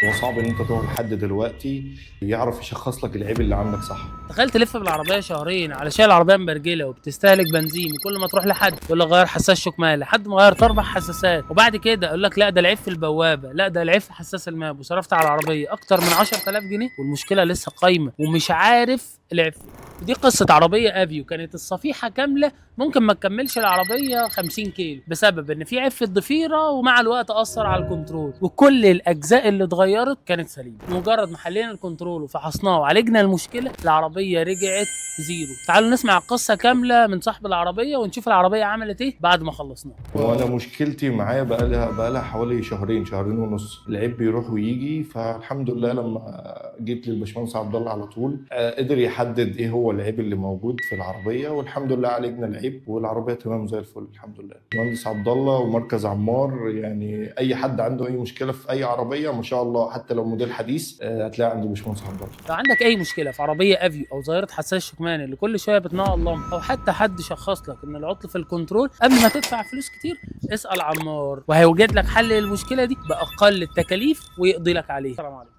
هو صعب ان انت تروح لحد دلوقتي يعرف يشخص لك العيب اللي عندك صح. تخيل تلف بالعربيه شهرين علشان العربيه مبرجله وبتستهلك بنزين، وكل ما تروح لحد يقول لك غير حساس شكمان، لحد ما غيرت 4 حساسات، وبعد كده يقول لك لا ده العيب في البوابه، لا ده العيب في حساس الماب، وصرفت على العربيه اكتر من 10000 جنيه والمشكله لسه قايمه ومش عارف العيب فين. دي قصه عربيه افيو كانت الصفيحه كامله ممكن ما تكملش العربيه 50 كيلو بسبب ان في عيب في الضفيره، ومع الوقت اثر على الكنترول، وكل الاجزاء اللي اتغيرت كانت سليمه. مجرد ما حلينا الكنترول وفحصناه وعالجنا المشكله، العربيه رجعت زيرو. تعالوا نسمع القصه كامله من صاحب العربيه ونشوف العربيه عملت ايه بعد ما خلصناها. وانا مشكلتي معايا بقالها حوالي شهرين ونص، العيب بيروح ويجي. فالحمد لله لما جيت للباشمهندس عبد الله على طول قدر يحدد ايه هو العيب اللي موجود في العربيه، والحمد لله عالجنا العيب والعربيه تمام زي الفل الحمد لله. المهندس عبد الله ومركز عمار، يعني اي حد عنده اي مشكله في اي عربيه ما شاء الله حتى لو موديل حديث هتلاقي عند الباشمهندس عبد الله. لو عندك اي مشكله في عربيه افيو او ظاهره حساس شكمان اللي كل شويه بتنور اللمبه، او حتى حد شخص لك ان العطل في الكنترول، قبل ما تدفع فلوس كتير اسال عمار وهيوجد لك حل للمشكله دي باقل التكاليف ويقضي لك عليه. السلام عليكم.